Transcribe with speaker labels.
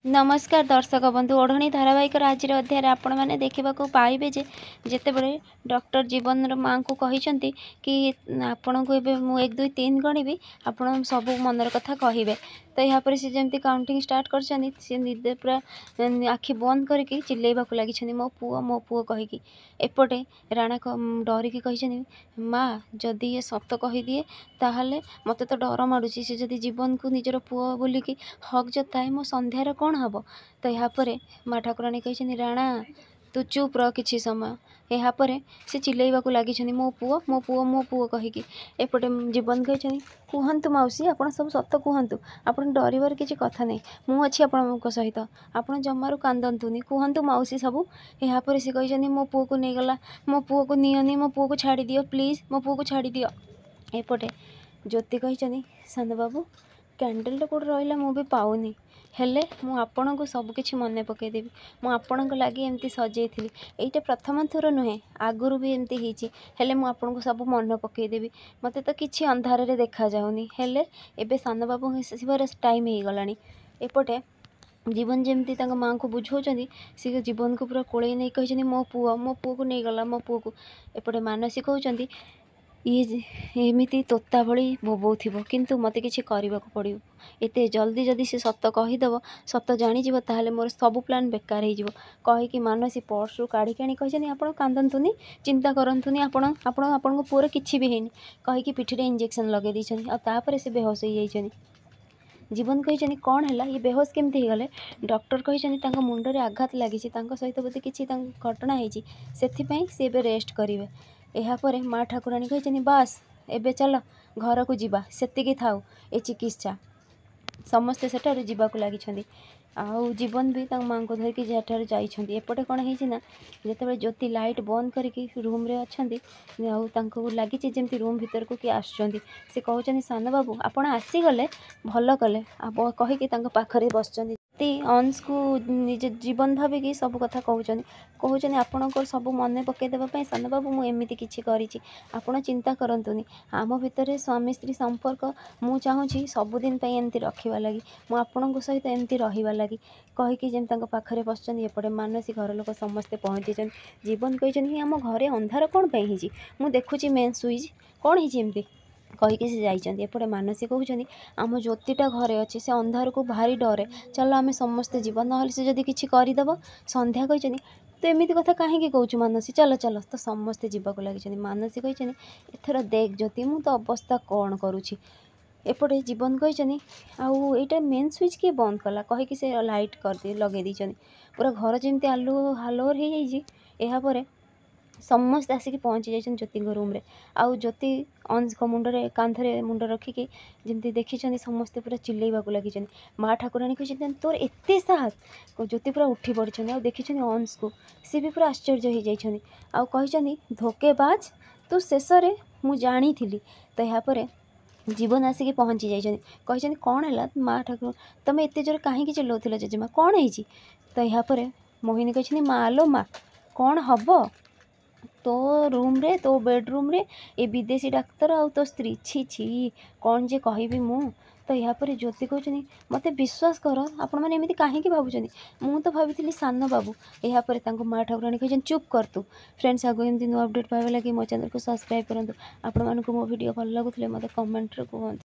Speaker 1: नमस्कार दर्शक बंधु ओढ़णी धारावाहिक आज अध्याय आपण मैंने देखा पाइबे जे जितेबले डॉक्टर जीवन माँ को कहते कि आपण को एवं 1 2 3 गणिबी आपण सब मनर कथा कहे। तो यहाँ पर सी जमी काउंटिंग स्टार्ट कर पूरा आखि बंद करके चिल्लैवा लगी मो पुओ कहीकि एपटे राणा डरिकी कही माँ जदि ये सत कहीदिए ताहले मते तो डर माड़ुची से जदि जीवन को निजर पुओ बोलिकी हक जताए मो संध्यार कौन हम। तो यहाँ पर माँ ठाकुराणी कही राणा तू चुप रह किछि समय। यहाँ पर से चिल्लैवा लगी मो पुओ मो पुओ मो पुओ कहीकि एपटे जीवन कही कहतु मौसी आप सब सत कहतु आप डरवर किसी कथा नहीं मु अच्छी आपण सहित आप जमारू कांदतुनि कहतु मौसी सब। यहाँ पर से कही मो पुओ को नहीं गला मो पुओ को नियनी मो पुओ को छाड़ी दियो प्लीज मो पुओ को छाड़ी दियो। एपटे ज्योति कही सान बाबू कैंडल कौट रहा मु भी पाऊनी हेले मु आपण को सब किछि मन पकईदेवी मु आपण लगी एमती सजेइथिली एइटा प्रथम थर नुहे आगुरी भी एमती होईची हेले मु आपण को सब मन पकईदेवी मते तो किछि अंधार रे देखा जाउनी हेले एबे सान बाबू आसीबार टाइम हो गलानी। एपटे जीवन जमती माँ को बुझाऊँ सी जीवन को पूरा कोड़े नहीं कही मो पुओ को नहीं गला मो पुओ को। एपटे मानसी कहते ये एमती तोता भली बोबोथिबो किंतु मते किछि करबाक पड़िबो एते जल्दी जदि से सत कहीदेव सत जानीज ताहले मोर सब प्लान बेकार हो कहीकि मानसी पर्स रु काढ़ी आनी कही आप कांदतुनि चिंता करतुनि आपण पुअर किछि भी हैनी कहीकि पिठीरे इंजेक्शन लगे देइछनि आ तापर से बेहोश हो जाइछनि। जीवन कही कौन है ये बेहोश केमती गले डॉक्टर कही मुंडे आघात लगी सहित बोधे किसी घटना होती से रेस्ट करेंगे। यापर माँ ठाकुराणी कही बास एबे चल घर को जीवा सेतिकी थाउ ए चिकित्सा समस्ते सेठार जीवाक लगी आउ जीवन भी माँ को धरिकी जेठार जाइछन्ति। एपटे कौन है जिते ज्योति लाइट बंद करके रूम रे अच्छी लगी जमी रूम भीतर को किए आसुँच से कहते सान बाबू आपण आसीगले भल कले कहीकि पाखरे बस अंश को निज जीवन भाविकी सब कथा कहते आपणकर सब मन पकईदेवाई सान बाबू मुझे किसी करी आपण चिंता करतुनि आम भितर स्वामी स्त्री संपर्क मु चाहूँगी सबुदिन एमती रखा लगी मुझे सहित एमती रहा लगी कहीकि जमी पाखरे बस। एपटे मानसी घर लोक समस्ते पहुँची जीवन कही आम घरे अंधार कौन पर मुझे देखुची मेन सुइच कौन होमती कहीकि से जाइए। एपटे मानसी कहते आम ज्योतिटा घरे अच्छे से अंधार को भारी डरे चलो आम समस्ते जीवन ना से जदि किसी करदेव संध्या कही तो एमती कथा कहीं कहूँ मानसी चल चल तो समस्ते जीवाक लगी। मानसी कही एथर देख ज्योति मु तो अवस्था कौन करुँची। एपटे जीवन कही आउ एटा मेन स्विच किए बंद कला कहीकि से लाइट कर लगे दी पूरा घर जमी आलू हालोर हो जापर समस्त आसिक पहुँची जाइए ज्योति रूम रे आउ ज्योति अंश मुंडे कांधरे मुंड रखिकी जमी देखी समस्ते पूरा चिल्लैवा लगी। माँ ठाकुराणी कही तोर एत साहस ज्योति पूरा उठी पड़ी आ देखी अंश को सी भी पूरा आश्चर्य हो जाइए आउ कही धोकेबाज तू शेष में मु जानी थी। तो यापर जीवन आसिक पहुँची जाइए कही कौन है माँ ठाकुर तुम एत जोर कहीं चिल्लाउथिल जेजेमा कौन है। तो यापर मोहिनी कही माँ लो माँ कौन हम तो रूम रे तो बेडरूम रे ए विदेशी डाक्तर आ तो स्त्री छी छी कौन जे कहबी मु। तो यहाँ पर ज्योति कहते मत विश्वास कर आपण मैंने एमती कहीं भावुं मु तो भाभी सान बाबू। यहाँ पर माँ ठाकुराणी कही चुप कर तू फ्रेंड्स आगे एमती नुआ अपडेट पाइबा लगी मो चैनल को सब्सक्राइब करूँ। आपण मानक मो वीडियो भल लगुले मत कमेंट रे कहतु।